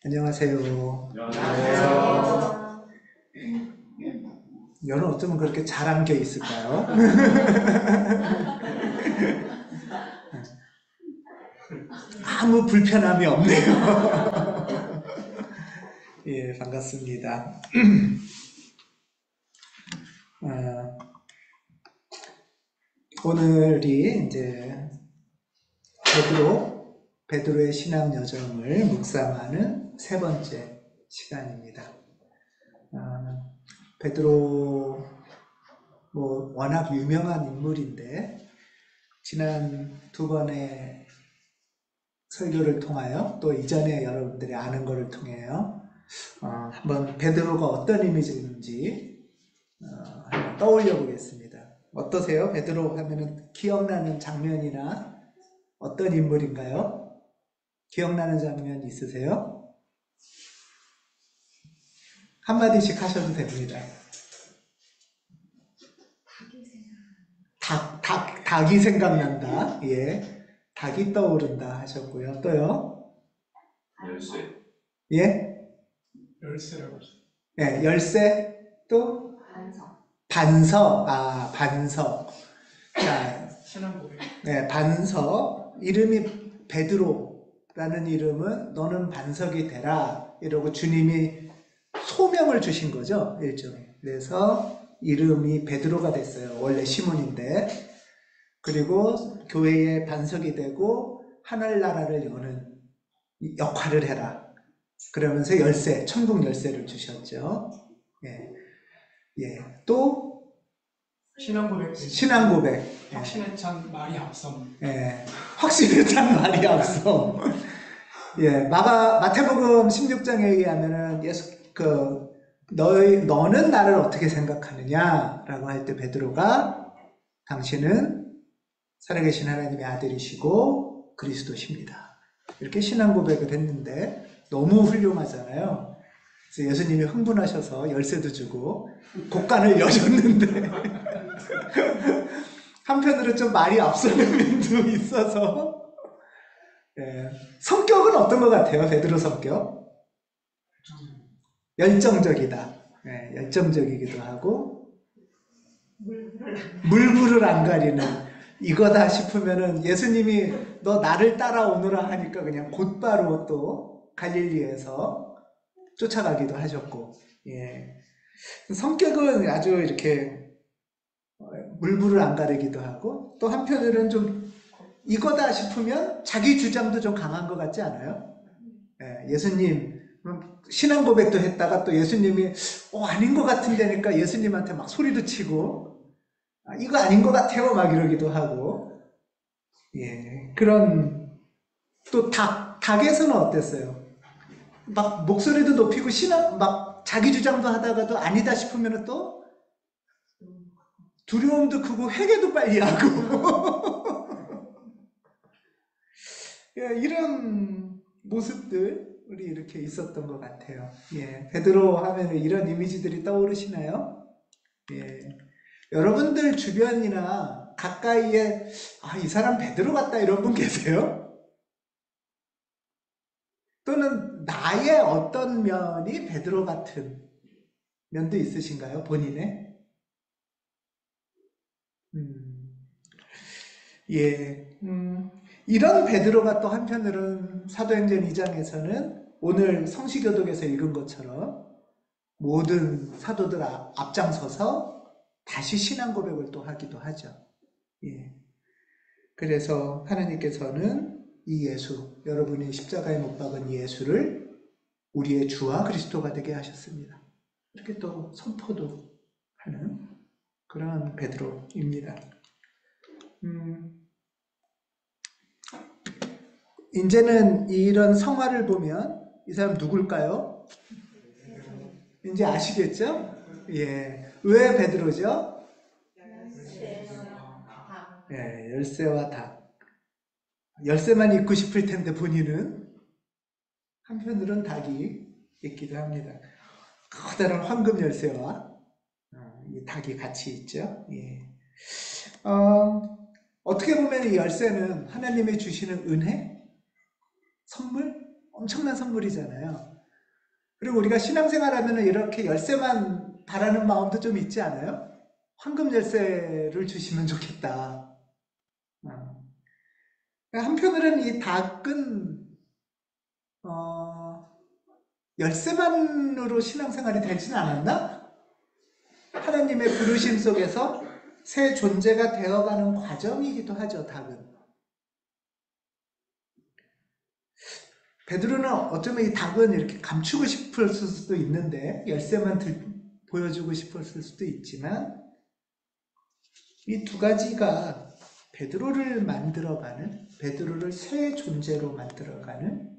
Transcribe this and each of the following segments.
안녕하세요. 안녕하세요. 여는 어쩌면 그렇게 잘 안겨 있을까요? 아무 불편함이 없네요. 예, 반갑습니다. 오늘이 이제 베드로의 신앙 여정을 묵상하는 세 번째 시간입니다. 베드로 워낙 유명한 인물인데 지난 두 번의 설교를 통하여 또 이전에 여러분들이 아는 것을 통해요. 한번 베드로가 어떤 이미지인지 한번 떠올려 보겠습니다. 어떠세요? 베드로 하면은 기억나는 장면이나 어떤 인물인가요? 기억나는 장면 있으세요? 한마디씩 하셔도 됩니다. 닭이 생각난다. 예. 닭이 떠오른다 하셨고요. 또요? 열쇠. 예? 열쇠라고 하죠. 예, 열쇠. 또? 반석. 반석. 자, 신앙 고백. 네, 반석. 이름이 베드로라는 이름은 너는 반석이 되라. 이러고 주님이 소명을 주신 거죠. 일종의. 그래서 이름이 베드로가 됐어요. 원래 시몬인데. 그리고 교회의 반석이 되고 하늘나라를 여는 역할을 해라. 그러면서 열쇠, 천국 열쇠를 주셨죠. 예. 예. 또 신앙 고백. 신앙 고백. 확신에 찬 말이 앞섬. 예. 확신에 찬 말이 앞서. 예. 마태복음 16장에 의하면은 너는 나를 어떻게 생각하느냐라고 할 때 베드로가 당신은 살아계신 하나님의 아들이시고 그리스도십니다. 이렇게 신앙 고백을 했는데 너무 훌륭하잖아요. 그래서 예수님이 흥분하셔서 열쇠도 주고 곡간을 여셨는데 한편으로 좀 말이 앞서는 면도 있어서 예. 성격은 어떤 것 같아요? 베드로 성격? 열정적이다. 예, 열정적이기도 하고 물불을 안 가리는 이거다 싶으면은 예수님이 너 나를 따라오느라 하니까 그냥 곧바로 또 갈릴리에서 쫓아가기도 하셨고, 예. 성격은 아주 이렇게 물불을 안 가리기도 하고, 또 한편으로는 좀 이거다 싶으면 자기 주장도 좀 강한 것 같지 않아요? 예, 예수님 신앙 고백도 했다가 또 예수님이 아닌 것 같은데니까 예수님한테 막 소리도 치고 이거 아닌 것 같아요 막 이러기도 하고, 예, 그런 또 닭에서는 어땠어요? 막 목소리도 높이고 막 자기 주장도 하다가도 아니다 싶으면 또 두려움도 크고 회개도 빨리 하고 예, 이런 모습들이 이렇게 있었던 것 같아요. 예, 베드로 하면 이런 이미지들이 떠오르시나요? 예, 여러분들 주변이나 가까이에 이 사람 베드로 같다 이런 분 계세요? 또는 나의 어떤 면이 베드로 같은 면도 있으신가요? 본인의? 예. 이런 베드로가 또 한편으로는 사도행전 2장에서는 오늘 성시교독에서 읽은 것처럼 모든 사도들 앞장서서 다시 신앙 고백을 또 하기도 하죠. 예. 그래서 하나님께서는 이 예수, 여러분이 십자가에 못 박은 이 예수를 우리의 주와 그리스도가 되게 하셨습니다. 이렇게 또 선포도 하는 그런 베드로입니다. 이제는 이런 성화를 보면 이 사람 누굴까요? 이제 아시겠죠? 예. 왜 베드로죠? 예, 열쇠와 닭. 열쇠만 있고 싶을 텐데 본인은 한편으로는 닭이 있기도 합니다. 커다란 황금 열쇠와 이 닭이 같이 있죠. 예. 어떻게 보면 이 열쇠는 하나님이 주시는 은혜? 선물? 엄청난 선물이잖아요. 그리고 우리가 신앙생활 하면은 이렇게 열쇠만 바라는 마음도 좀 있지 않아요? 황금 열쇠를 주시면 좋겠다. 한편으로는 이 닭은 열쇠만으로 신앙생활이 되진 않았나? 하나님의 부르심 속에서 새 존재가 되어가는 과정이기도 하죠, 닭은. 베드로는 어쩌면 이 닭은 이렇게 감추고 싶을 수도 있는데, 열쇠만 보여주고 싶었을 수도 있지만, 이 두 가지가 베드로를 만들어가는, 베드로를 새 존재로 만들어가는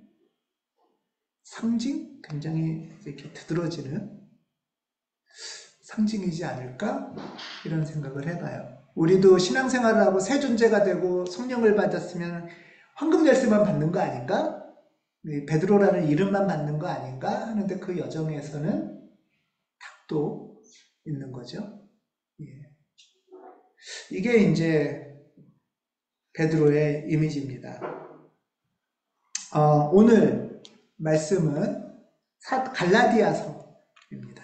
상징? 굉장히 이렇게 두드러지는 상징이지 않을까? 이런 생각을 해봐요. 우리도 신앙생활을 하고 새 존재가 되고 성령을 받았으면 황금 열쇠만 받는 거 아닌가? 베드로라는 이름만 받는 거 아닌가? 하는데 그 여정에서는 닭도 있는 거죠. 예. 이게 이제 베드로의 이미지입니다. 오늘 말씀은 갈라디아서입니다.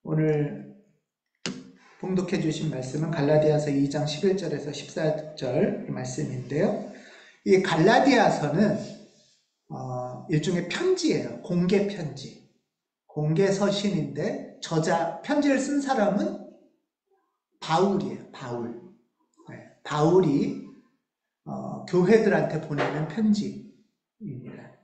오늘 봉독해 주신 말씀은 갈라디아서 2장 11절에서 14절 말씀인데요. 이 갈라디아서는 일종의 편지예요. 공개 편지. 공개 서신인데 편지를 쓴 사람은 바울이에요. 바울. 네, 바울이 교회들한테 보내는 편지입니다.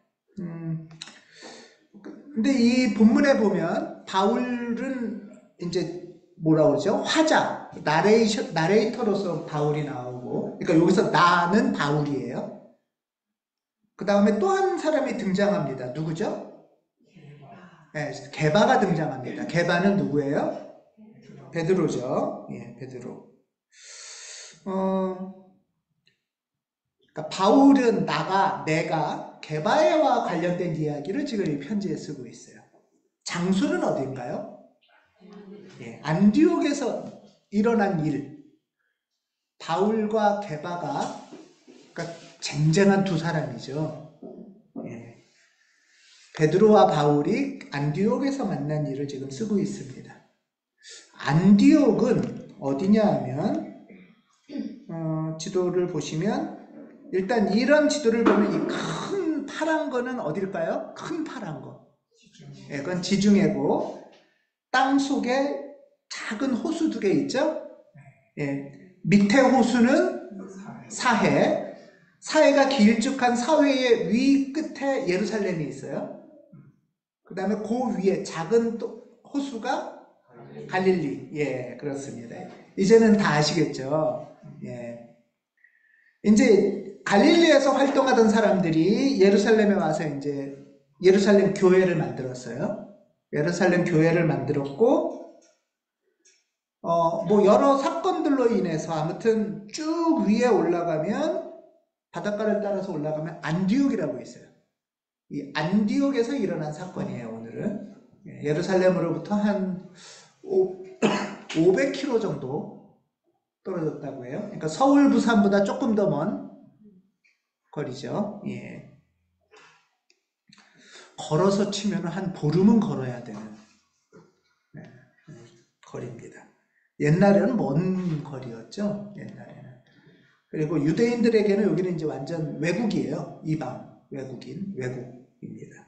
근데 이 본문에 보면 바울은 이제 뭐라 그러죠? 화자, 나레이터로서 바울이 나오고, 그러니까 여기서 나는 바울이에요. 그 다음에 또 한 사람이 등장합니다. 누구죠? 네, 게바가 등장합니다. 게바는 누구예요? 베드로죠. 예, 베드로. 그러니까 바울은 내가 게바와 관련된 이야기를 지금 이 편지에 쓰고 있어요. 장소는 어딘가요? 예, 안디옥에서 일어난 일. 바울과 게바가 그러니까 쟁쟁한 두 사람이죠. 예. 베드로와 바울이 안디옥에서 만난 일을 지금 쓰고 있습니다. 안디옥은 어디냐 하면 지도를 보시면 일단 이런 지도를 보면 이 큰 파란 거는 어딜까요? 큰 파란 거. 예, 그건 지중해고 땅 속에 작은 호수 두 개 있죠? 예, 밑에 호수는 사해. 사해가 길쭉한 사해의 위 끝에 예루살렘이 있어요. 그 다음에 그 위에 작은 호수가 갈릴리. 예, 그렇습니다. 이제는 다 아시겠죠? 예. 이제 갈릴리에서 활동하던 사람들이 예루살렘에 와서 이제 예루살렘 교회를 만들었어요. 예루살렘 교회를 만들었고, 뭐 여러 사건들로 인해서 아무튼 쭉 위에 올라가면, 바닷가를 따라서 올라가면 안디옥이라고 있어요. 이 안디옥에서 일어난 사건이에요, 오늘은. 예루살렘으로부터 한 500km 정도 떨어졌다고 해요. 그러니까 서울, 부산보다 조금 더 먼 거리죠. 예. 걸어서 치면 한 보름은 걸어야 되는 거리입니다. 옛날에는 먼 거리였죠. 옛날에는. 그리고 유대인들에게는 여기는 이제 완전 외국이에요. 이방, 외국입니다.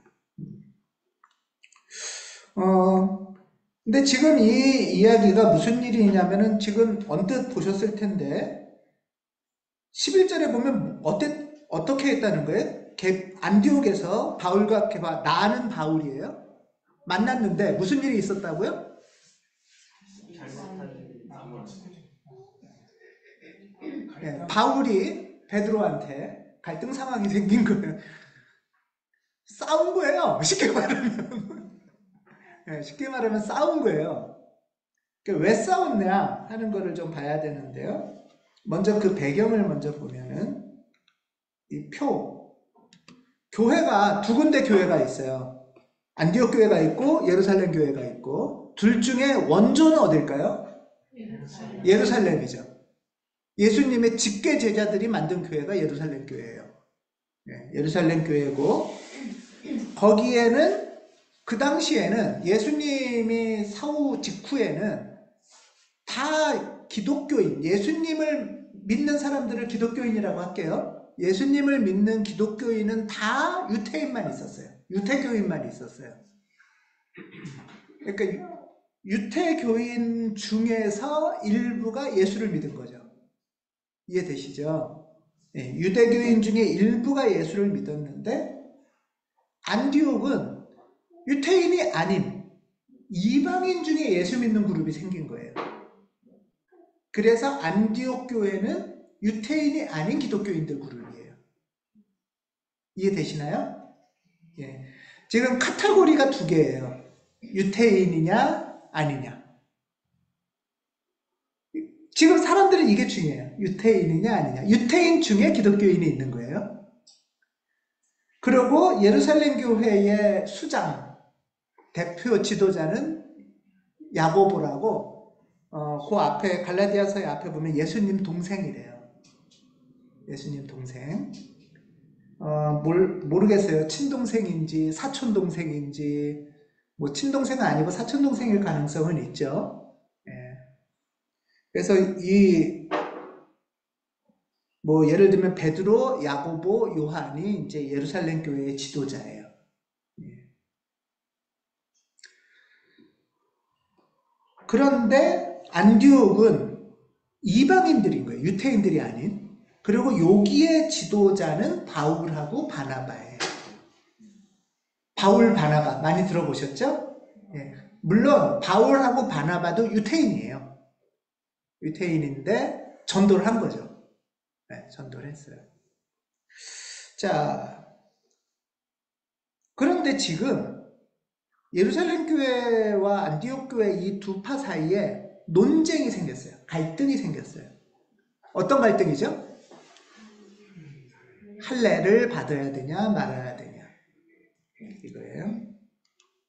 근데 지금 이 이야기가 무슨 일이냐면은 지금 언뜻 보셨을 텐데 11절에 보면 어떻게 했다는 거예요? 안디옥에서 바울과 게바, 나는 바울이에요. 만났는데 무슨 일이 있었다고요? 네, 바울이 베드로한테 갈등 상황이 생긴 거예요. 싸운 거예요. 쉽게 말하면. 네, 쉽게 말하면 싸운 거예요. 왜 싸웠냐 하는 거를 좀 봐야 되는데요. 먼저 그 배경을 먼저 보면은 이 교회가 두 군데 교회가 있어요. 안디옥 교회가 있고 예루살렘 교회가 있고 둘 중에 원조는 어딜까요? 예루살렘이죠. 예수님의 직계 제자들이 만든 교회가 예루살렘 교회예요. 예루살렘 교회고 거기에는 그 당시에는 예수님이 사후 직후에는 다 기독교인, 예수님을 믿는 사람들을 기독교인이라고 할게요. 예수님을 믿는 기독교인은 다 유태인만 있었어요. 유태교인만 있었어요. 그러니까 유태교인 중에서 일부가 예수를 믿은 거죠. 이해되시죠? 네, 유대교인 중에 일부가 예수를 믿었는데 안디옥은 유태인이 아닌 이방인 중에 예수 믿는 그룹이 생긴 거예요. 그래서 안디옥 교회는 유태인이 아닌 기독교인들 그룹이에요. 이해되시나요? 예. 지금 카테고리가 두 개예요. 유태인이냐 아니냐. 지금 사람들은 이게 중요해요. 유태인이냐 아니냐. 유태인 중에 기독교인이 있는 거예요. 그리고 예루살렘 교회의 수장, 대표 지도자는 야고보라고 그 앞에 갈라디아서의 앞에 보면 예수님 동생이래요. 예수님 동생. 모르겠어요. 친동생인지 사촌동생인지 뭐 친동생은 아니고 사촌동생일 가능성은 있죠. 예. 그래서 뭐 예를 들면 베드로, 야고보, 요한이 이제 예루살렘 교회의 지도자예요. 예. 그런데 안디옥은 이방인들인 거예요. 유태인들이 아닌. 그리고 여기에 지도자는 바울하고 바나바예요. 바울, 바나바 많이 들어보셨죠? 예. 물론 바울하고 바나바도 유태인이에요. 유태인인데 전도를 한 거죠. 네, 전도를 했어요. 자, 그런데 지금 예루살렘 교회와 안디옥 교회 이 두 파 사이에 논쟁이 생겼어요. 갈등이 생겼어요. 어떤 갈등이죠? 할례를 받아야 되냐 말아야 되냐 이거예요.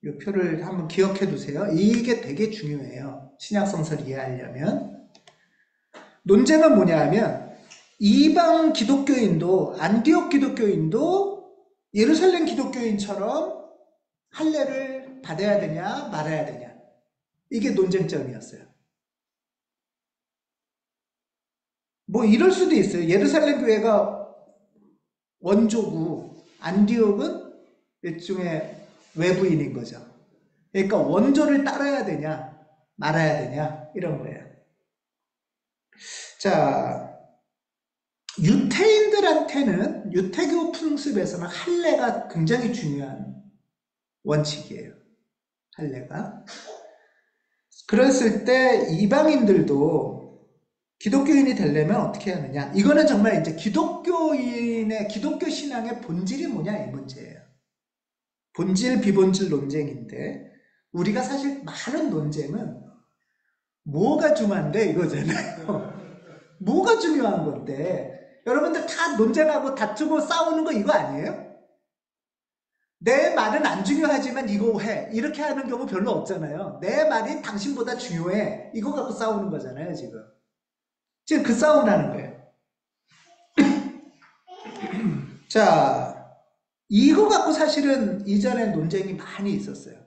이 표를 한번 기억해 두세요. 이게 되게 중요해요. 신약성서를 이해하려면. 논쟁은 뭐냐 하면 이방 기독교인도 안디옥 기독교인도 예루살렘 기독교인처럼 할례를 받아야 되냐 말아야 되냐 이게 논쟁점이었어요. 뭐 이럴 수도 있어요. 예루살렘 교회가 원조고 안디옥은 일종의 외부인인 거죠. 그러니까 원조를 따라야 되냐 말아야 되냐 이런 거예요. 자, 유태인들한테는 유태교 풍습에서는 할례가 굉장히 중요한 원칙이에요. 할례가. 그랬을 때 이방인들도 기독교인이 되려면 어떻게 하느냐. 이거는 정말 이제 기독교인의 기독교 신앙의 본질이 뭐냐 이 문제예요. 본질 비본질 논쟁인데 우리가 사실 많은 논쟁은 뭐가 중요한데 이거잖아요. 뭐가 중요한 건데 여러분들 다 논쟁하고 다투고 싸우는 거 이거 아니에요? 내 말은 안 중요하지만 이거 해 이렇게 하는 경우 별로 없잖아요. 내 말이 당신보다 중요해 이거 갖고 싸우는 거잖아요. 지금 그 싸움하는 거예요. 자, 이거 갖고 사실은 이전에 논쟁이 많이 있었어요.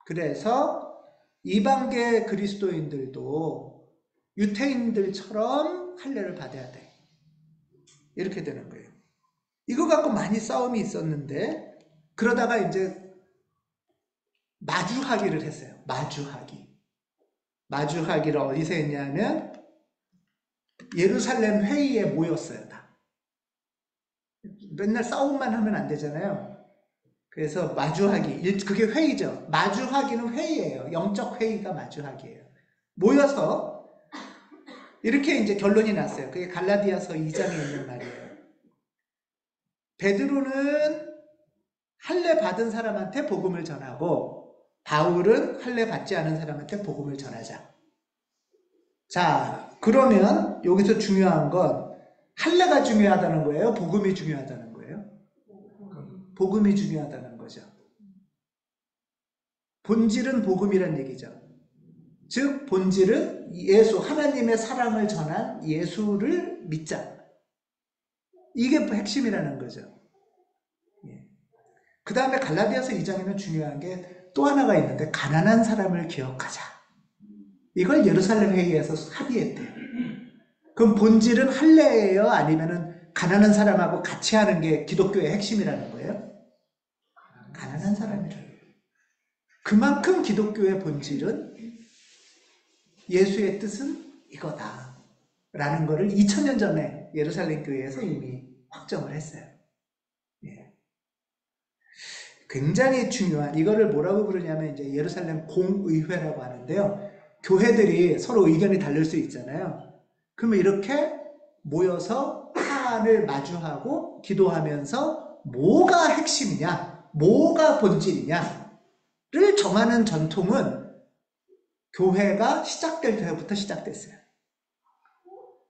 그래서 이방계 그리스도인들도 유태인들처럼 할례를 받아야 돼. 이렇게 되는 거예요. 이거 갖고 많이 싸움이 있었는데 그러다가 이제 마주하기를 했어요. 마주하기를 어디서 했냐면 예루살렘 회의에 모였어요. 다. 맨날 싸움만 하면 안 되잖아요. 그래서 마주하기, 그게 회의죠. 마주하기는 회의예요. 영적 회의가 마주하기예요. 모여서 이렇게 이제 결론이 났어요. 그게 갈라디아서 2장에 있는 말이에요. 베드로는 할례 받은 사람한테 복음을 전하고 바울은 할례 받지 않은 사람한테 복음을 전하자. 자, 그러면 여기서 중요한 건 할례가 중요하다는 거예요? 복음이 중요하다는 거예요? 복음이 중요하다는 거죠. 본질은 복음이란 얘기죠. 즉 본질은 예수, 하나님의 사랑을 전한 예수를 믿자. 이게 핵심이라는 거죠. 그 다음에 갈라디아서 2장에는 중요한 게 또 하나가 있는데 가난한 사람을 기억하자. 이걸 예루살렘 회의에서 합의했대요. 그럼 본질은 할례예요? 아니면은 가난한 사람하고 같이 하는 게 기독교의 핵심이라는 거예요? 가난한 사람이라는 거예요. 그만큼 기독교의 본질은 예수의 뜻은 이거다 라는 거를 2000년 전에 예루살렘 교회에서 이미 확정을 했어요. 예. 굉장히 중요한, 이거를 뭐라고 부르냐면 이제 예루살렘 공의회라고 하는데요. 교회들이 서로 의견이 다를 수 있잖아요. 그러면 이렇게 모여서 사안을 마주하고 기도하면서 뭐가 핵심이냐, 뭐가 본질이냐를 정하는 전통은 교회가 시작될 때부터 시작됐어요.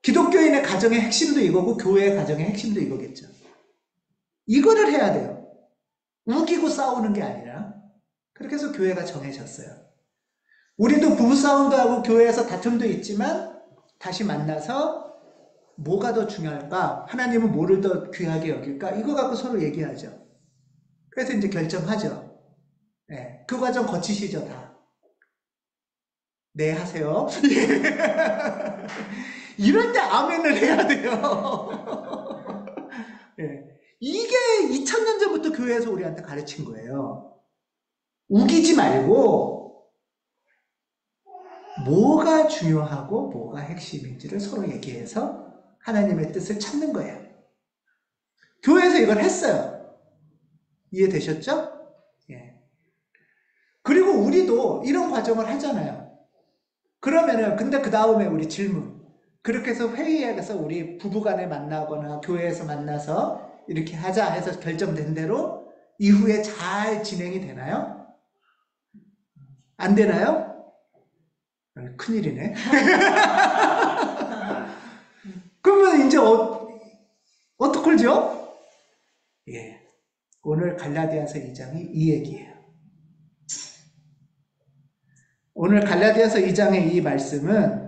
기독교인의 가정의 핵심도 이거고 교회의 가정의 핵심도 이거겠죠. 이거를 해야 돼요. 우기고 싸우는 게 아니라. 그렇게 해서 교회가 정해졌어요. 우리도 부부싸움도 하고 교회에서 다툼도 있지만 다시 만나서 뭐가 더 중요할까? 하나님은 뭐를 더 귀하게 여길까? 이거 갖고 서로 얘기하죠. 그래서 이제 결정하죠. 네, 그 과정 거치시죠, 다. 네, 하세요. 이럴 때 아멘을 해야 돼요. 네. 이게 2000년 전부터 교회에서 우리한테 가르친 거예요. 우기지 말고 뭐가 중요하고 뭐가 핵심인지를 서로 얘기해서 하나님의 뜻을 찾는 거예요. 교회에서 이걸 했어요. 이해되셨죠? 예. 그리고 우리도 이런 과정을 하잖아요. 그러면은 근데 그 다음에 우리 질문. 그렇게 해서 회의에 가서 우리 부부간에 만나거나 교회에서 만나서 이렇게 하자 해서 결정된 대로 이후에 잘 진행이 되나요? 안 되나요? 큰일이네. 그러면 이제 어떡하죠? 예. 오늘 갈라디아서 2장이 이 얘기예요. 오늘 갈라디아서 2장의 이 말씀은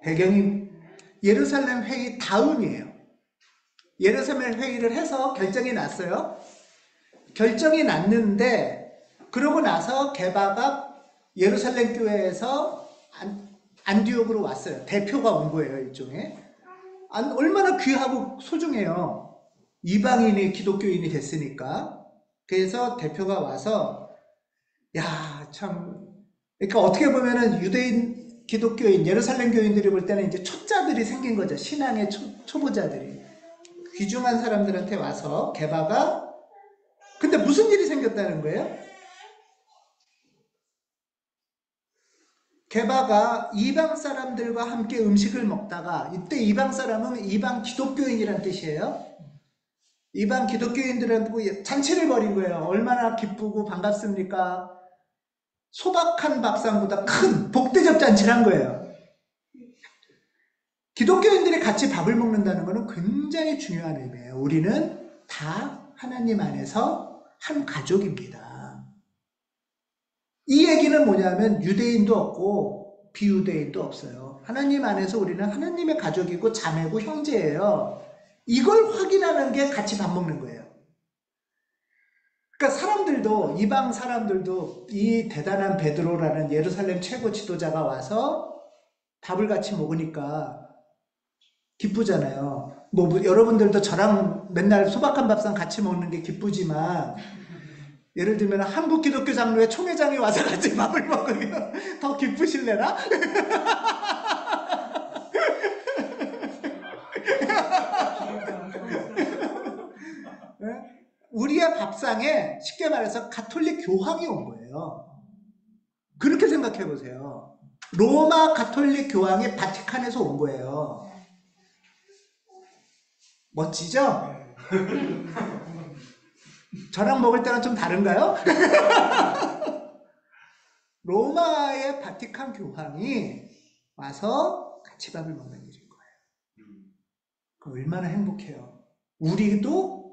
배경이 예루살렘 회의 다음이에요. 예루살렘 회의를 해서 결정이 났어요. 결정이 났는데 그러고 나서 게바가 예루살렘 교회에서 안디옥으로 왔어요. 대표가 온 거예요, 일종의. 얼마나 귀하고 소중해요. 이방인이 기독교인이 됐으니까. 그래서 대표가 와서 야, 참, 그러니까 어떻게 보면은 유대인 기독교인, 예루살렘 교인들이 볼 때는 이제 초짜들이 생긴 거죠. 신앙의 초보자들이. 귀중한 사람들한테 와서 게바가 근데 무슨 일이 생겼다는 거예요? 게바가 이방 사람들과 함께 음식을 먹다가 이때 이방 사람은 이방 기독교인이란 뜻이에요. 이방 기독교인들한테 잔치를 벌인 거예요. 얼마나 기쁘고 반갑습니까? 소박한 밥상보다 큰 복대접 잔치를 한 거예요. 기독교인들이 같이 밥을 먹는다는 것은 굉장히 중요한 의미예요. 우리는 다 하나님 안에서 한 가족입니다. 이 얘기는 뭐냐면 유대인도 없고 비유대인도 없어요. 하나님 안에서 우리는 하나님의 가족이고 자매고 형제예요. 이걸 확인하는 게 같이 밥 먹는 거예요. 그러니까 사람들도 이방 사람들도 이 대단한 베드로라는 예루살렘 최고 지도자가 와서 밥을 같이 먹으니까 기쁘잖아요. 뭐 여러분들도 저랑 맨날 소박한 밥상 같이 먹는 게 기쁘지만 예를 들면 한국 기독교 장로회 총회장이 와서 같이 밥을 먹으면 더 기쁘실래나? 우리의 밥상에 쉽게 말해서 가톨릭 교황이 온 거예요. 그렇게 생각해 보세요. 로마 가톨릭 교황이 바티칸에서 온 거예요. 멋지죠? 저랑 먹을 때는 좀 다른가요? 로마의 바티칸 교황이 와서 같이 밥을 먹는 일인 거예요. 얼마나 행복해요. 우리도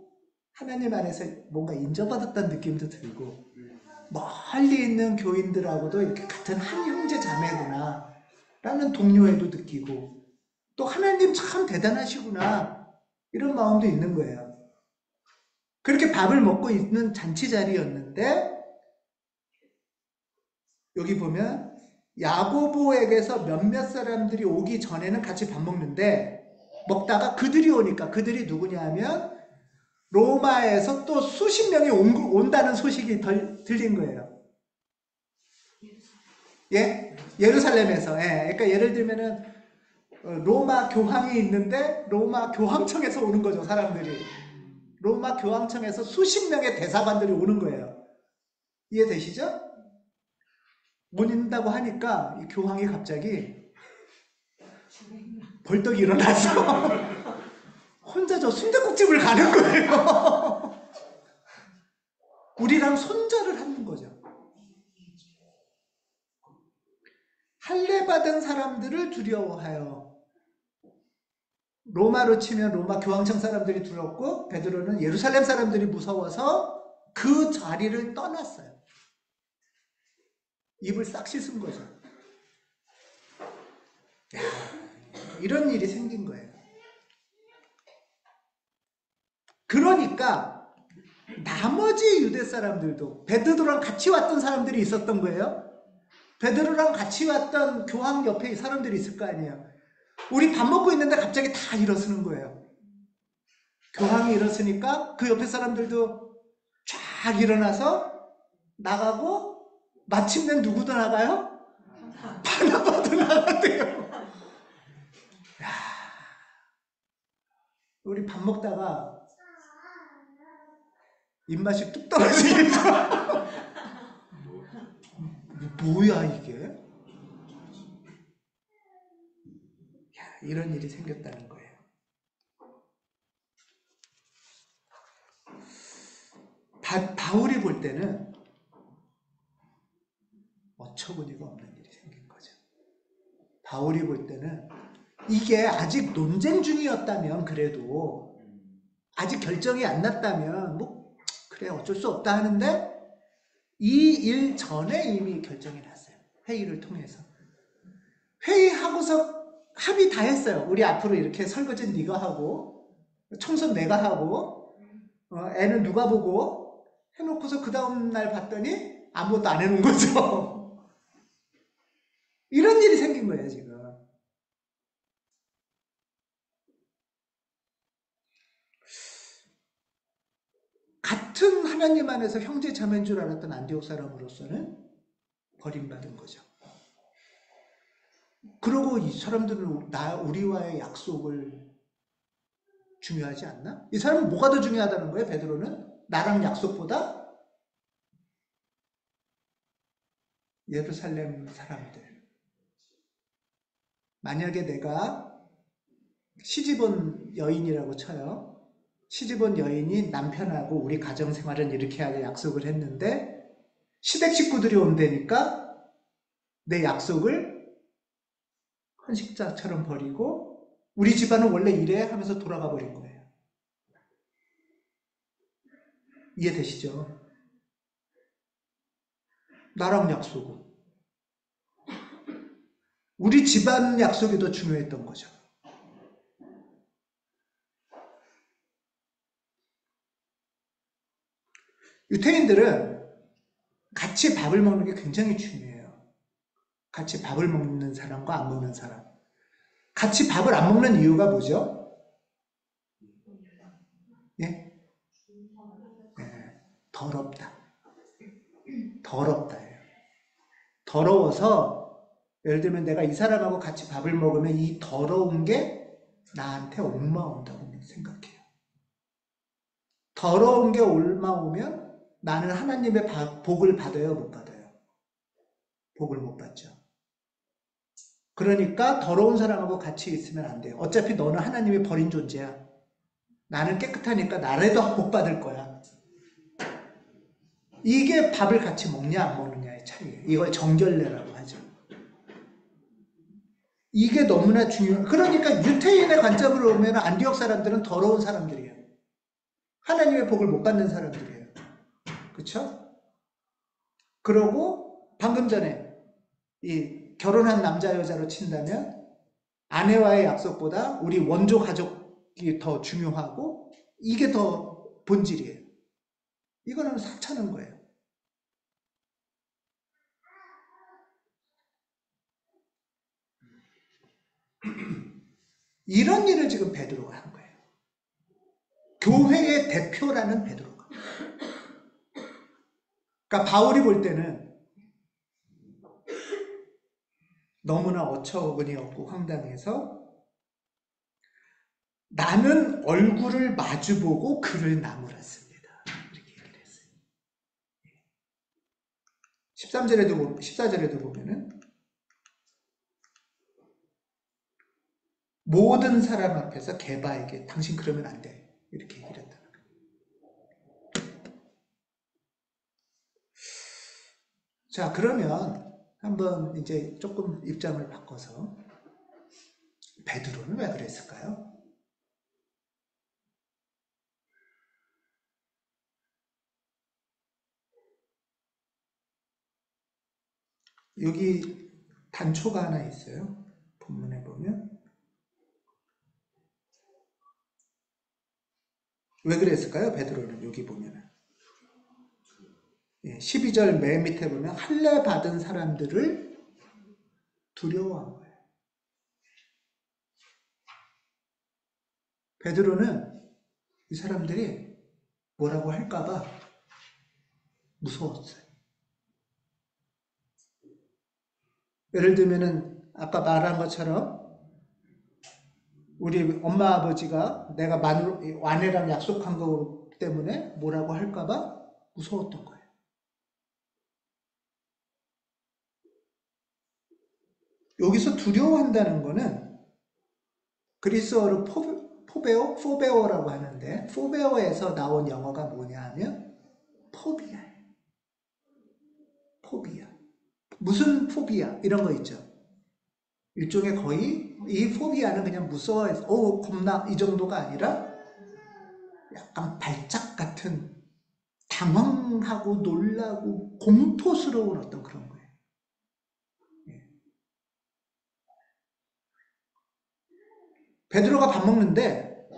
하나님 안에서 뭔가 인정받았다는 느낌도 들고 멀리 있는 교인들하고도 이렇게 같은 한 형제 자매구나 라는 동료애도 느끼고 또 하나님 참 대단하시구나 이런 마음도 있는 거예요. 그렇게 밥을 먹고 있는 잔치 자리였는데 여기 보면 야고보에게서 몇몇 사람들이 오기 전에는 같이 밥 먹는데 먹다가 그들이 오니까 그들이 누구냐 하면 로마에서 또 수십 명이 온다는 소식이 들린 거예요. 예? 예루살렘에서. 예. 그러니까 예를 들면은 로마 교황이 있는데 로마 교황청에서 오는 거죠, 사람들이. 로마 교황청에서 수십 명의 대사관들이 오는 거예요. 이해되시죠? 못 있다고 하니까 이 교황이 갑자기 벌떡 일어나서 혼자 저 순댓국집을 가는 거예요. 우리랑 손절을 하는 거죠. 할례 받은 사람들을 두려워하여. 로마로 치면 로마 교황청 사람들이 두렵고 베드로는 예루살렘 사람들이 무서워서 그 자리를 떠났어요. 입을 싹 씻은 거죠. 야, 이런 일이 생긴 거예요. 그러니까 나머지 유대 사람들도 베드로랑 같이 왔던 사람들이 있었던 거예요. 베드로랑 같이 왔던 교황 옆에 사람들이 있을 거 아니에요. 우리 밥 먹고 있는데 갑자기 다 일어서는 거예요. 교황이 일어서니까 그 옆에 사람들도 쫙 일어나서 나가고 마침내 누구도 나가요? 바나바도 나갔대요. 야, 우리 밥 먹다가 입맛이 뚝 떨어지겠죠. 뭐야 이게? 야, 이런 일이 생겼다는 거예요. 바울이 볼 때는 어처구니가 없는 일이 생긴 거죠. 바울이 볼 때는 이게 아직 논쟁 중이었다면 그래도 아직 결정이 안 났다면 뭐 그래 어쩔 수 없다 하는데 이 일 전에 이미 결정이 났어요. 회의를 통해서. 회의하고서 합의 다 했어요. 우리 앞으로 이렇게 설거지는 네가 하고 청소는 내가 하고 애는 누가 보고 해놓고서 그 다음날 봤더니 아무것도 안 해놓은 거죠. 이런 일이 생긴 거예요 지금. 같은 하나님 안에서 형제 자매인 줄 알았던 안디옥 사람으로서는 버림받은 거죠. 그러고 이 사람들은 우리와의 약속을 중요하지 않나? 이 사람은 뭐가 더 중요하다는 거예요? 베드로는? 나랑 약속보다? 예루살렘 사람들. 만약에 내가 시집온 여인이라고 쳐요. 시집온 여인이 남편하고 우리 가정생활은 이렇게 하자 약속을 했는데 시댁 식구들이 온다니까 내 약속을 헌식자처럼 버리고 우리 집안은 원래 이래 하면서 돌아가 버린 거예요. 이해되시죠? 나랑 약속은 우리 집안 약속이 더 중요했던 거죠. 유태인들은 같이 밥을 먹는 게 굉장히 중요해요. 같이 밥을 먹는 사람과 안 먹는 사람. 같이 밥을 안 먹는 이유가 뭐죠? 예? 예, 더럽다. 더럽다예요. 더러워서 예를 들면 내가 이 사람하고 같이 밥을 먹으면 이 더러운 게 나한테 옮아온다고 생각해요. 더러운 게 옮아오면 나는 하나님의 복을 받아요, 못 받아요? 복을 못 받죠. 그러니까 더러운 사람하고 같이 있으면 안 돼요. 어차피 너는 하나님이 버린 존재야. 나는 깨끗하니까 나라도 복 받을 거야. 이게 밥을 같이 먹냐 안 먹느냐의 차이예요. 이걸 정결례라고 하죠. 이게 너무나 중요해요. 그러니까 유태인의 관점으로 보면 안디옥 사람들은 더러운 사람들이에요. 하나님의 복을 못 받는 사람들이에요. 그렇죠? 그러고 방금 전에 이 결혼한 남자 여자로 친다면 아내와의 약속보다 우리 원조 가족이 더 중요하고 이게 더 본질이에요. 이거는 사차는 거예요. 이런 일을 지금 베드로가 한 거예요. 교회의 대표라는 베드로가. 그러니까 바울이 볼 때는 너무나 어처구니 없고 황당해서 나는 얼굴을 마주보고 그를 나무랐습니다. 이렇게 얘기를 했어요. 14절에도 보면은 모든 사람 앞에서 게바에게 당신 그러면 안 돼. 이렇게 얘기를 했다는 거예요. 자, 그러면 한번 이제 조금 입장을 바꿔서 베드로는 왜 그랬을까요? 여기 단초가 하나 있어요. 본문에 보면. 왜 그랬을까요? 베드로는 여기 보면은. 12절 맨 밑에 보면 할례 받은 사람들을 두려워한 거예요. 베드로는 이 사람들이 뭐라고 할까봐 무서웠어요. 예를 들면은 아까 말한 것처럼 우리 엄마 아버지가 내가 아내랑 약속한 거 때문에 뭐라고 할까봐 무서웠던 거예요. 여기서 두려워한다는 거는 그리스어로 포베오라고 하는데 포베오에서 나온 영어가 뭐냐 하면 포비아예요. 포비아. 무슨 포비아? 이런 거 있죠. 일종의 거의 이 포비아는 그냥 무서워해서 겁나 이 정도가 아니라 약간 발작 같은 당황하고 놀라고 공포스러운 어떤 그런 거예요. 베드로가 밥 먹는데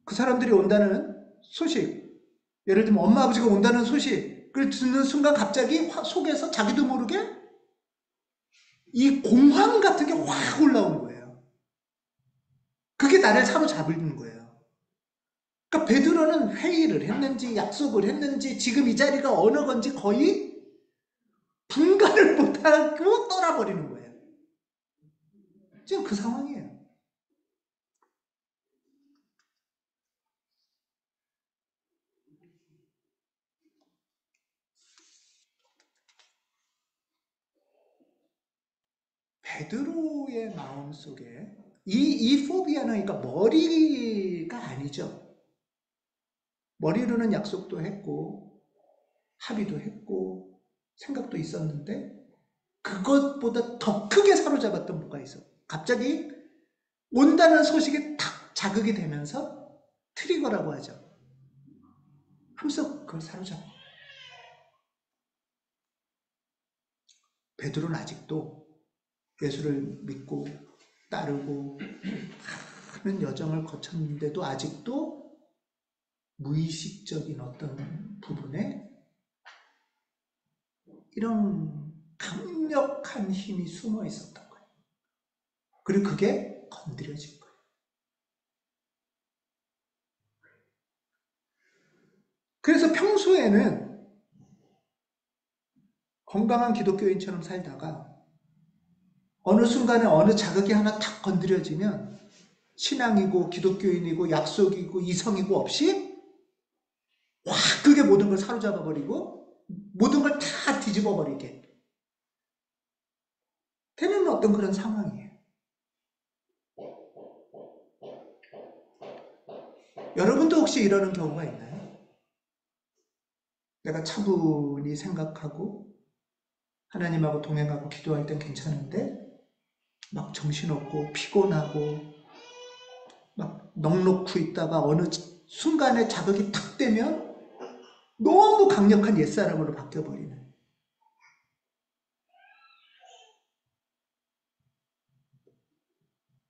그 사람들이 온다는 소식, 예를 들면 엄마 아버지가 온다는 소식을 듣는 순간 갑자기 속에서 자기도 모르게 이 공황 같은 게 확 올라오는 거예요. 그게 나를 사로잡는 거예요. 그러니까 베드로는 회의를 했는지 약속을 했는지 지금 이 자리가 어느 건지 거의 분간을 못하고 떠나버리는 거예요. 지금 그 상황이에요. 베드로의 마음속에 이 포비아는 그러니까 머리가 아니죠. 머리로는 약속도 했고 합의도 했고 생각도 있었는데 그것보다 더 크게 사로잡았던 뭐가 있어. 갑자기 온다는 소식에 탁 자극이 되면서 트리거라고 하죠. 하면서 그걸 사로잡아. 베드로는 아직도 예수를 믿고 따르고 하는 여정을 거쳤는데도 아직도 무의식적인 어떤 부분에 이런 강력한 힘이 숨어 있었던 거예요. 그리고 그게 건드려진 거예요. 그래서 평소에는 건강한 기독교인처럼 살다가 어느 순간에 어느 자극이 하나 탁 건드려지면 신앙이고 기독교인이고 약속이고 이성이고 없이 확 그게 모든 걸 사로잡아 버리고 모든 걸 다 뒤집어 버리게 되는 어떤 그런 상황이에요. 여러분도 혹시 이러는 경우가 있나요? 내가 차분히 생각하고 하나님하고 동행하고 기도할 땐 괜찮은데 막 정신없고 피곤하고 막 넋놓고 있다가 어느 순간에 자극이 탁 되면 너무 강력한 옛사람으로 바뀌어버리는.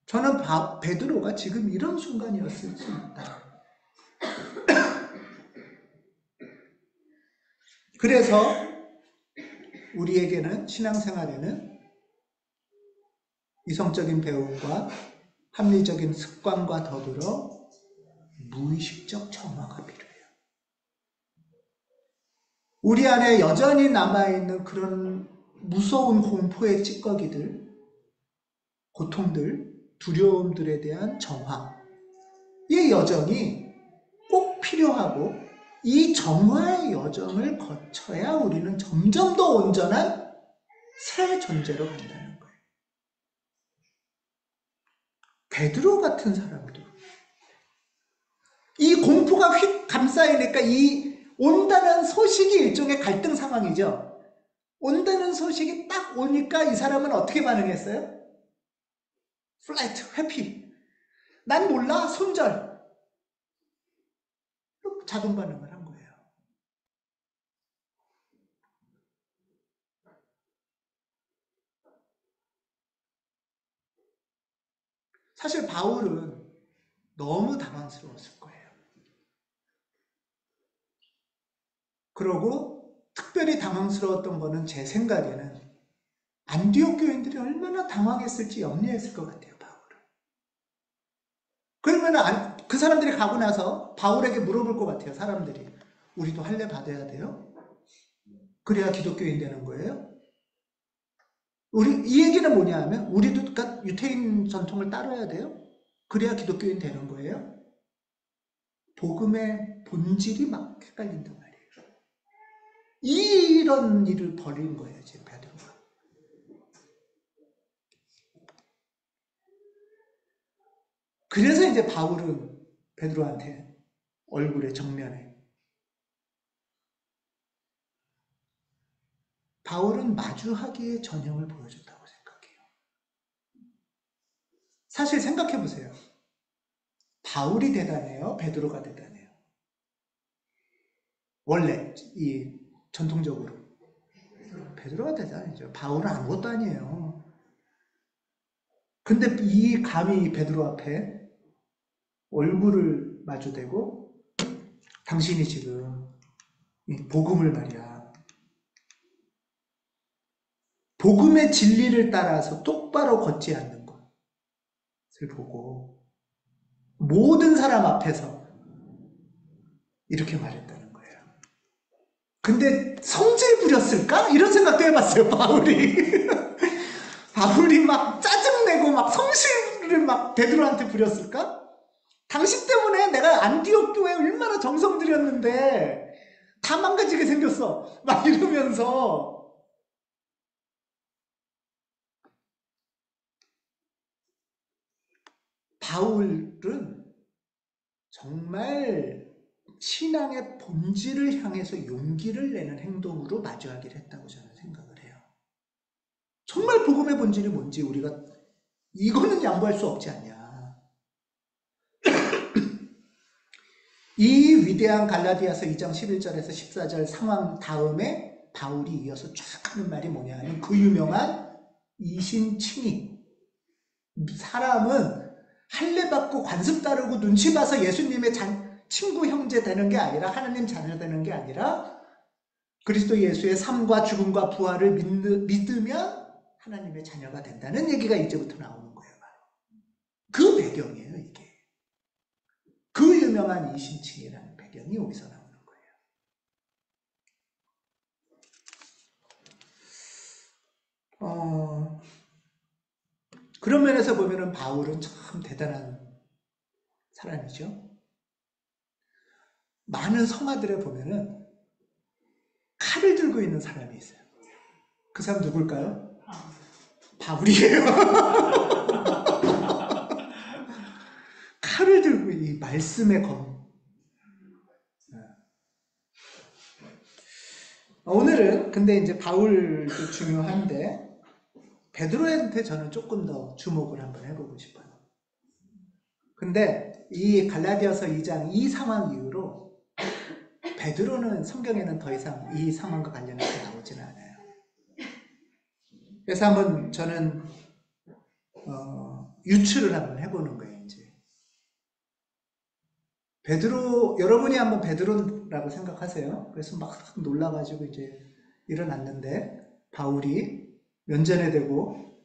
저는 베드로가 지금 이런 순간이었을 수 있다. 그래서 우리에게는 신앙생활에는 이성적인 배움과 합리적인 습관과 더불어 무의식적 정화가 필요해요. 우리 안에 여전히 남아있는 그런 무서운 공포의 찌꺼기들, 고통들, 두려움들에 대한 정화, 이 여정이 꼭 필요하고 이 정화의 여정을 거쳐야 우리는 점점 더 온전한 새 존재로 간다는 거예요. 베드로 같은 사람도 이 공포가 휙 감싸이니까 이 온다는 소식이 일종의 갈등 상황이죠. 온다는 소식이 딱 오니까 이 사람은 어떻게 반응했어요? 플라이트, 회피. 난 몰라, 손절. 자동 반응을 한 거예요. 사실 바울은 너무 당황스러웠을 거예요. 그러고 특별히 당황스러웠던 거는 제 생각에는 안디옥 교인들이 얼마나 당황했을지 염려했을 것 같아요, 바울은. 그러면 그 사람들이 가고 나서 바울에게 물어볼 것 같아요, 사람들이. 우리도 할례 받아야 돼요? 그래야 기독교인 되는 거예요? 이 얘기는 뭐냐 하면 우리도 유태인 전통을 따라야 돼요? 그래야 기독교인 되는 거예요? 복음의 본질이 막 헷갈린단 말이에요. 이런 일을 벌인 거예요, 지금 베드로가. 그래서 이제 바울은 베드로한테 얼굴에 정면에 바울은 마주하기의 전형을 보여줬다고 생각해요. 사실 생각해 보세요. 바울이 대단해요? 베드로가 대단해요? 원래 이 전통적으로 베드로가 대단하죠. 바울은 아무것도 아니에요. 근데 이 감히 베드로 앞에 얼굴을 마주대고 당신이 지금 이 복음을 말이야, 복음의 진리를 따라서 똑바로 걷지 않는 것을 보고 모든 사람 앞에서 이렇게 말했다는 거예요. 근데 성질 부렸을까? 이런 생각도 해봤어요, 바울이. 바울이 막 짜증내고 막 성질을 막 베드로한테 부렸을까? 당신 때문에 내가 안디옥 교회에 얼마나 정성 들였는데 다 망가지게 생겼어. 막 이러면서 바울은 정말 신앙의 본질을 향해서 용기를 내는 행동으로 마주하기를 했다고 저는 생각을 해요. 정말 복음의 본질이 뭔지 우리가 이거는 양보할 수 없지 않냐. 이 위대한 갈라디아서 2장 11절에서 14절 상황 다음에 바울이 이어서 쫙 하는 말이 뭐냐 하면 그 유명한 이신칭의. 사람은 할례 받고 관습 따르고 눈치 봐서 예수님의 친구 형제 되는 게 아니라 하나님 자녀 되는 게 아니라 그리스도 예수의 삶과 죽음과 부활을 믿으면 하나님의 자녀가 된다는 얘기가 이제부터 나오는 거예요. 바로. 그 배경이에요, 이게. 그 유명한 이신칭이라는 배경이 여기서 나오는 거예요. 그런 면에서 보면은 바울은 참 대단한 사람이죠. 많은 성화들에 보면은 칼을 들고 있는 사람이 있어요. 그 사람 누굴까요? 바울이에요. 칼을 들고 이 말씀의 검. 오늘은 근데 이제 바울도 중요한데 베드로한테 저는 조금 더 주목을 한번 해보고 싶어요. 근데 이 갈라디아서 2장 이 상황 이후로 베드로는 성경에는 더 이상 이 상황과 관련해서 나오지는 않아요. 그래서 한번 저는 유추를 한번 해보는 거예요. 이제 베드로, 여러분이 한번 베드로 이유라고 생각하세요? 그래서 막 놀라가지고 이제 일어났는데 바울이 면전에 대고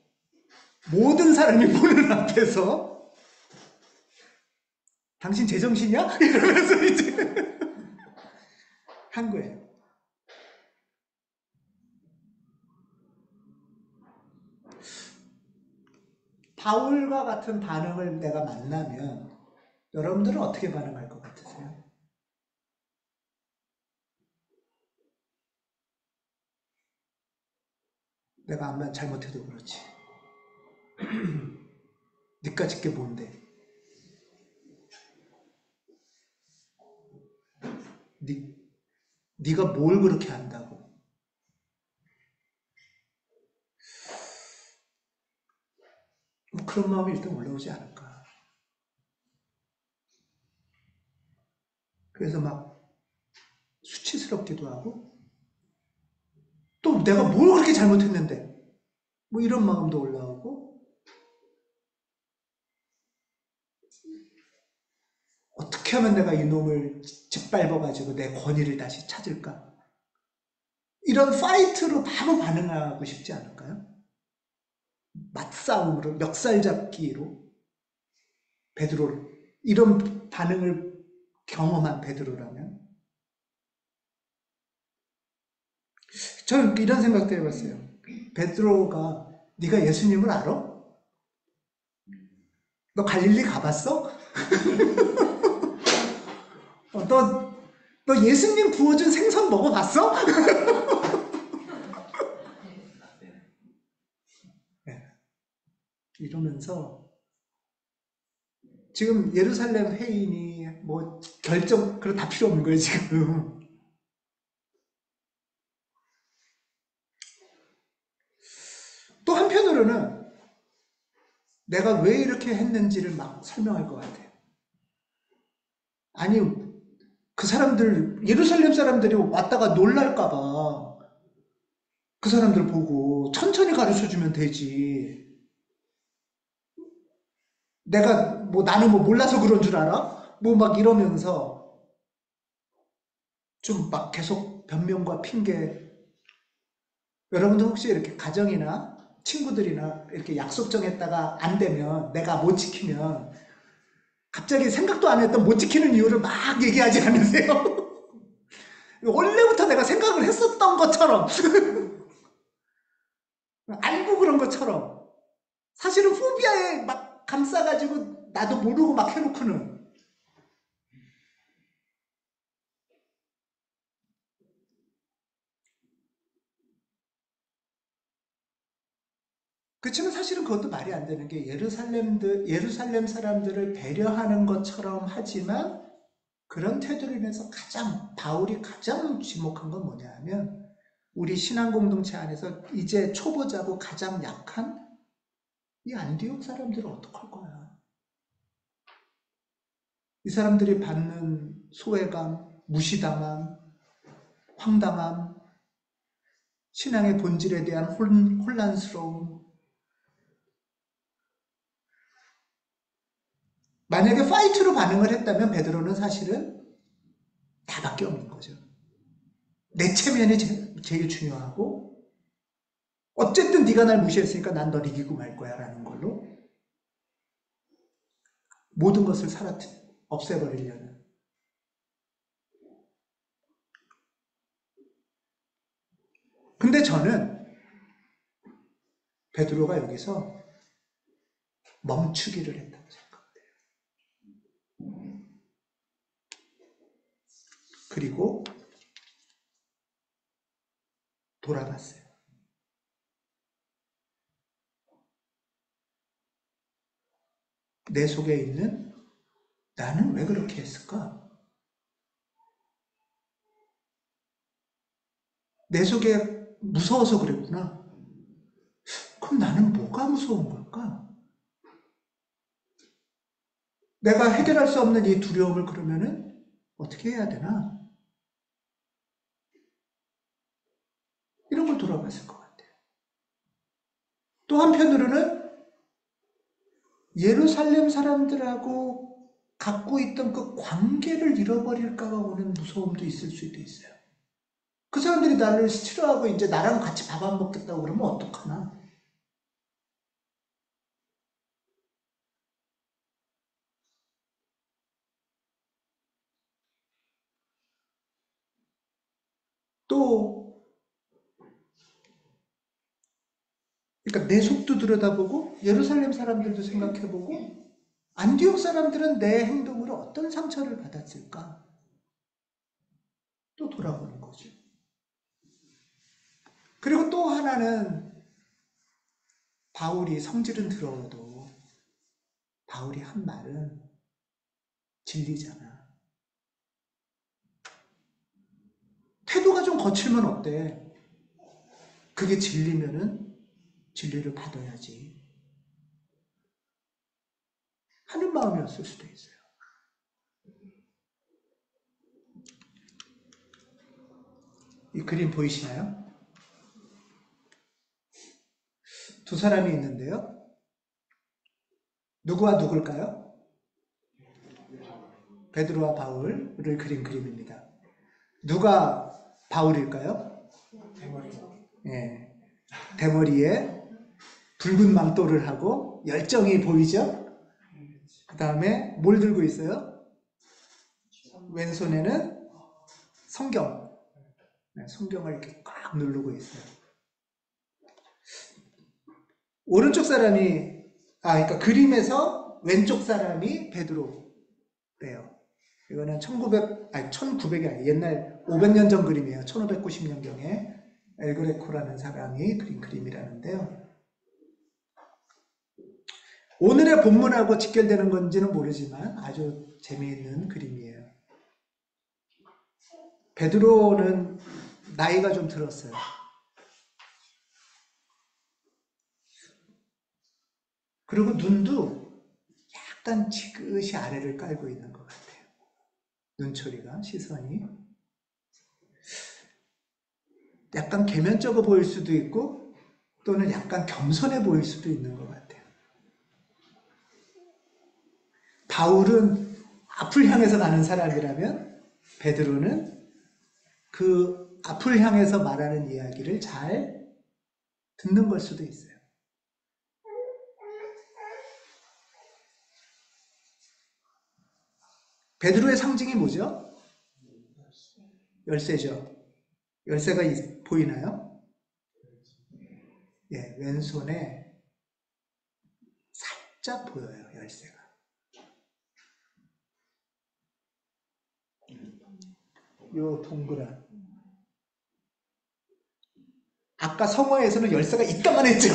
모든 사람이 보는 앞에서 당신 제정신이야? 이러면서 이제 한 거예요. 바울과 같은 반응을 내가 만나면 여러분들은 어떻게 반응할 것 같으세요? 내가 아마 잘못해도 그렇지. 니까짓 게 뭔데? 네가 뭘 그렇게 한다고? 뭐 그런 마음이 일단 올라오지 않을까. 그래서 막 수치스럽기도 하고 또 내가 뭘 그렇게 잘못했는데 뭐 이런 마음도 올라오고 어떻게 하면 내가 이놈을 짓밟아가지고 내 권위를 다시 찾을까? 이런 파이트로 바로 반응하고 싶지 않을까요? 맞싸움으로, 멱살잡기로 베드로를 이런 반응을 경험한 베드로라면 저는 이런 생각도 해봤어요. 베드로가 네가 예수님을 알아? 너 갈릴리 가봤어? 너 예수님 구워준 생선 먹어봤어? 네. 이러면서 지금 예루살렘 회인이 뭐 결정 그런 다 필요 없는 거예요 지금. 또 한편으로는 내가 왜 이렇게 했는지를 막 설명할 것 같아요. 아니 그 사람들 예루살렘 사람들이 왔다가 놀랄까봐 그 사람들 보고 천천히 가르쳐주면 되지. 내가 뭐 나는 뭐 몰라서 그런 줄 알아? 뭐 막 이러면서 좀 막 계속 변명과 핑계. 여러분도 혹시 이렇게 가정이나 친구들이나 이렇게 약속 정했다가 안 되면 내가 못 지키면 갑자기 생각도 안 했던 못 지키는 이유를 막 얘기하지 않으세요? 원래부터 내가 생각을 했었던 것처럼 알고 그런 것처럼 사실은 포비아에 막 감싸가지고 나도 모르고 막 해놓고는 그렇지만 사실은 그것도 말이 안 되는 게 예루살렘 사람들을 배려하는 것처럼 하지만 그런 태도로 인해서 바울이 가장 지목한 건 뭐냐 하면 우리 신앙 공동체 안에서 이제 초보자고 가장 약한 이 안디옥 사람들은 어떡할 거야. 이 사람들이 받는 소외감, 무시당함, 황당함, 신앙의 본질에 대한 혼란스러움. 만약에 파이트로 반응을 했다면 베드로는 사실은 나밖에 없는 거죠. 내 체면이 제일 중요하고 어쨌든 네가 날 무시했으니까 난 널 이기고 말 거야 라는 걸로 모든 것을 없애버리려는. 근데 저는 베드로가 여기서 멈추기를 했다고 생각해요. 그리고 돌아봤어요. 내 속에 있는 나는 왜 그렇게 했을까? 내 속에 무서워서 그랬구나. 그럼 나는 뭐가 무서운 걸까? 내가 해결할 수 없는 이 두려움을 그러면은 어떻게 해야 되나? 이런 걸 돌아봤을 것 같아요. 또 한편으로는 예루살렘 사람들하고 갖고 있던 그 관계를 잃어버릴까봐 오는 무서움도 있을 수도 있어요. 그 사람들이 나를 싫어하고 이제 나랑 같이 밥 안 먹겠다고 그러면 어떡하나? 또 그러니까 내 속도 들여다보고 예루살렘 사람들도 생각해보고 안디옥 사람들은 내 행동으로 어떤 상처를 받았을까? 또 돌아보는 거죠. 그리고 또 하나는 바울이 성질은 더러워도 바울이 한 말은 진리잖아. 태도가 좀 거칠면 어때? 그게 진리면은 진리를 받아야지 하는 마음이었을 수도 있어요. 이 그림 보이시나요? 두 사람이 있는데요. 누구와 누굴까요? 베드로와 바울을 그린 그림입니다. 누가 바울일까요? 대머리. 예, 대머리에 붉은 망토를 하고 열정이 보이죠? 그 다음에 뭘 들고 있어요? 왼손에는 성경. 네, 성경을 이렇게 꽉 누르고 있어요. 오른쪽 사람이, 그러니까 그림에서 왼쪽 사람이 베드로래요. 이거는 1900이 아니에요. 옛날 500년 전 그림이에요. 1590년경에 엘그레코라는 사람이 그린 그림이라는데요. 오늘의 본문하고 직결되는 건지는 모르지만 아주 재미있는 그림이에요. 베드로는 나이가 좀 들었어요. 그리고 눈도 약간 지그시 아래를 깔고 있는 것 같아요. 눈초리가, 시선이. 약간 계면적으로 보일 수도 있고 또는 약간 겸손해 보일 수도 있는 것 같아요. 바울은 앞을 향해서 가는 사람이라면 베드로는 그 앞을 향해서 말하는 이야기를 잘 듣는 걸 수도 있어요. 베드로의 상징이 뭐죠? 열쇠죠. 열쇠가 보이나요? 예, 왼손에 살짝 보여요, 열쇠가. 요 동그란. 아까 성어에서는 열쇠가 이따만 했죠.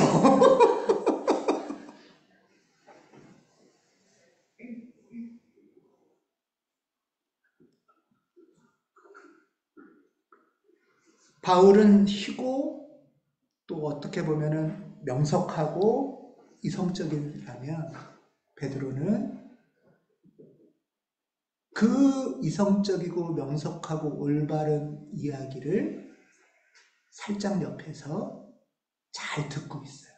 바울은 희고 또 어떻게 보면은 명석하고 이성적이라면 베드로는 그 이성적이고 명석하고 올바른 이야기를 살짝 옆에서 잘 듣고 있어요.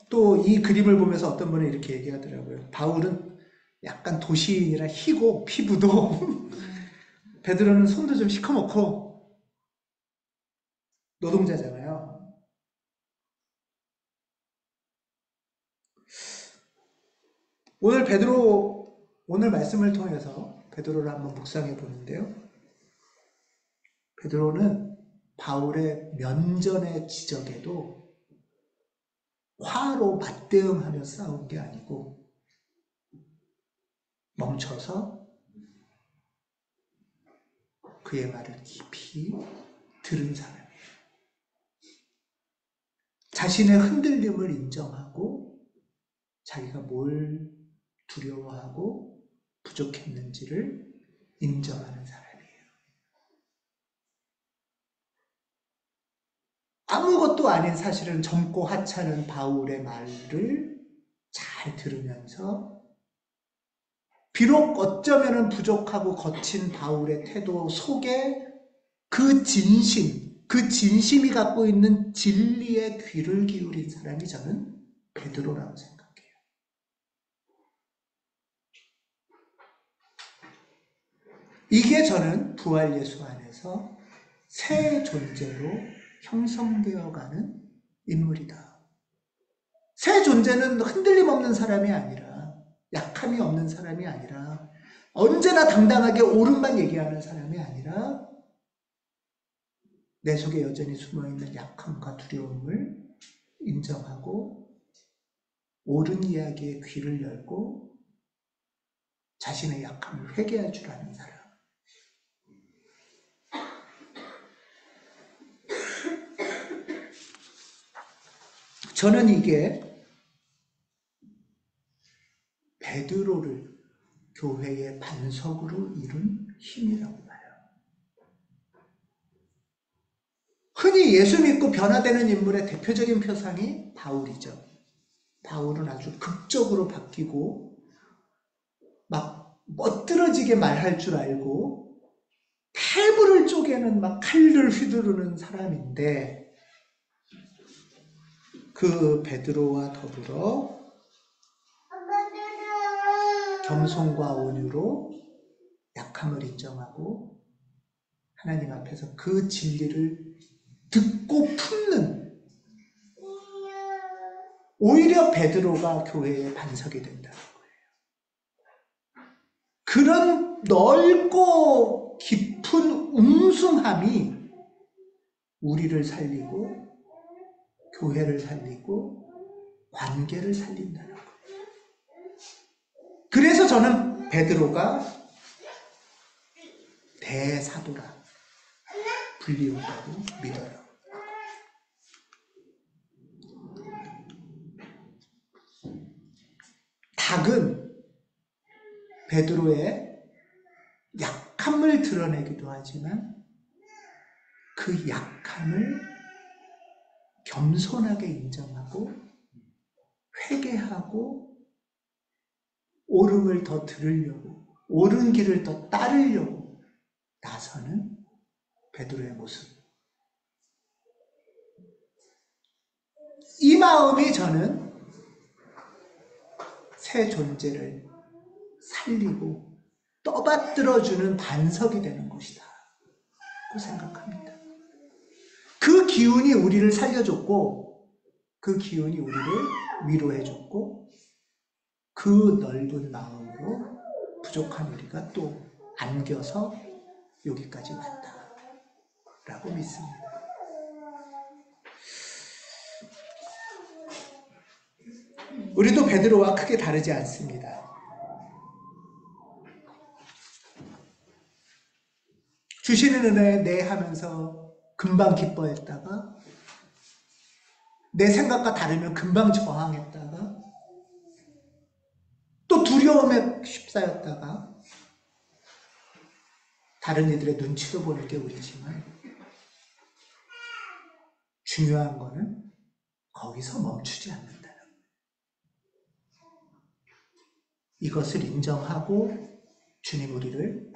또 이 그림을 보면서 어떤 분이 이렇게 얘기하더라고요. 바울은 약간 도시인이라 희고 피부도 베드로는 손도 좀 시커멓고 노동자잖아요. 오늘 말씀을 통해서 베드로를 한번 묵상해 보는데요. 베드로는 바울의 면전의 지적에도 화로 맞대응하며 싸운 게 아니고 멈춰서 그의 말을 깊이 들은 사람이에요. 자신의 흔들림을 인정하고 자기가 뭘 두려워하고 부족했는지를 인정하는 사람이에요. 아무것도 아닌 사실은 젊고 하찮은 바울의 말을 잘 들으면서 비록 어쩌면 부족하고 거친 바울의 태도 속에 그 진심, 그 진심이 갖고 있는 진리의 귀를 기울인 사람이 저는 베드로라고 생각해요. 이게 저는 부활 예수 안에서 새 존재로 형성되어가는 인물이다. 새 존재는 흔들림 없는 사람이 아니라, 약함이 없는 사람이 아니라, 언제나 당당하게 옳은만 얘기하는 사람이 아니라, 내 속에 여전히 숨어있는 약함과 두려움을 인정하고 옳은 이야기에 귀를 열고 자신의 약함을 회개할 줄 아는 사람. 저는 이게 베드로를 교회의 반석으로 이룬 힘이라고 봐요. 흔히 예수 믿고 변화되는 인물의 대표적인 표상이 바울이죠. 바울은 아주 극적으로 바뀌고 막 멋들어지게 말할 줄 알고 태부를 쪼개는 막 칼을 휘두르는 사람인데, 그 베드로와 더불어 겸손과 온유로 약함을 인정하고 하나님 앞에서 그 진리를 듣고 품는, 오히려 베드로가 교회의 반석이 된다는 거예요. 그런 넓고 깊은 웅숭함이 우리를 살리고 교회를 살리고 관계를 살린다는 거예요. 그래서 저는 베드로가 대사도라 불리운다고 믿어요. 닭은 베드로의 약함을 드러내기도 하지만 그 약함을 겸손하게 인정하고 회개하고 옳음을 더 들으려고, 옳은 길을 더 따르려고 나서는 베드로의 모습. 이 마음이 저는 새 존재를 살리고 떠받들어주는 반석이 되는 것이다 고 생각합니다. 그 기운이 우리를 살려줬고, 그 기운이 우리를 위로해줬고, 그 넓은 마음으로 부족한 우리가 또 안겨서 여기까지 왔다라고 믿습니다. 우리도 베드로와 크게 다르지 않습니다. 주시는 은혜에 네 하면서 금방 기뻐했다가, 내 생각과 다르면 금방 저항했다가, 또 두려움에 휩싸였다가, 다른 이들의 눈치도 보는 게 우리지만 중요한 거는 거기서 멈추지 않는다는 거예요. 이것을 인정하고 주님 우리를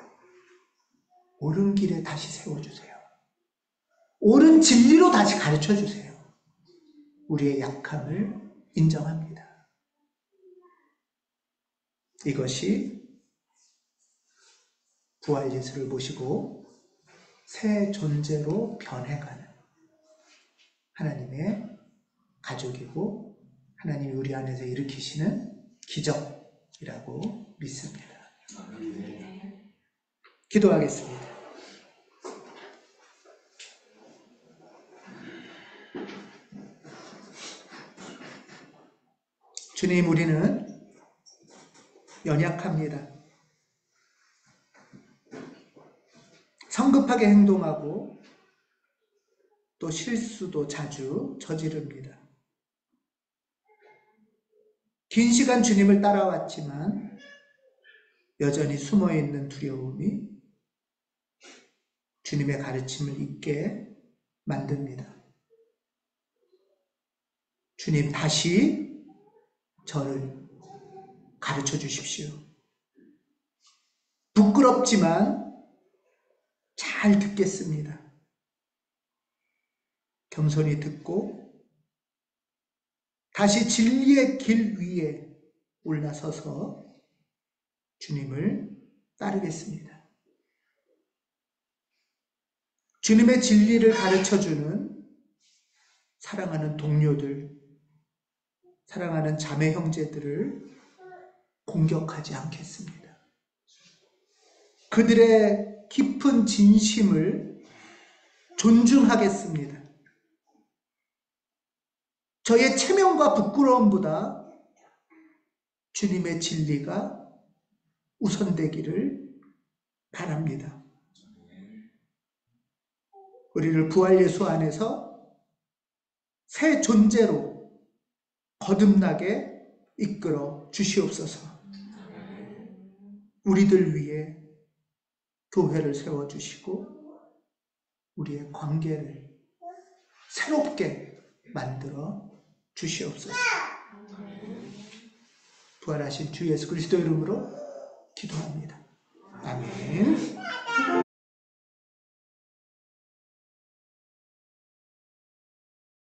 옳은 길에 다시 세워주세요. 옳은 진리로 다시 가르쳐주세요. 우리의 약함을 인정합니다. 이것이 부활 예수를 모시고 새 존재로 변해가는 하나님의 가족이고, 하나님이 우리 안에서 일으키시는 기적이라고 믿습니다. 기도하겠습니다. 주님, 우리는 연약합니다. 성급하게 행동하고 또 실수도 자주 저지릅니다. 긴 시간 주님을 따라왔지만 여전히 숨어있는 두려움이 주님의 가르침을 잊게 만듭니다. 주님, 다시 저를 가르쳐 주십시오. 부끄럽지만 잘 듣겠습니다. 겸손히 듣고 다시 진리의 길 위에 올라서서 주님을 따르겠습니다. 주님의 진리를 가르쳐주는 사랑하는 동료들, 사랑하는 자매 형제들을 공격하지 않겠습니다. 그들의 깊은 진심을 존중하겠습니다. 저의 체면과 부끄러움보다 주님의 진리가 우선되기를 바랍니다. 우리를 부활 예수 안에서 새 존재로 거듭나게 이끌어 주시옵소서. 우리들 위해 교회를 세워주시고 우리의 관계를 새롭게 만들어 주시옵소서. 부활하신 주 예수 그리스도 이름으로 기도합니다.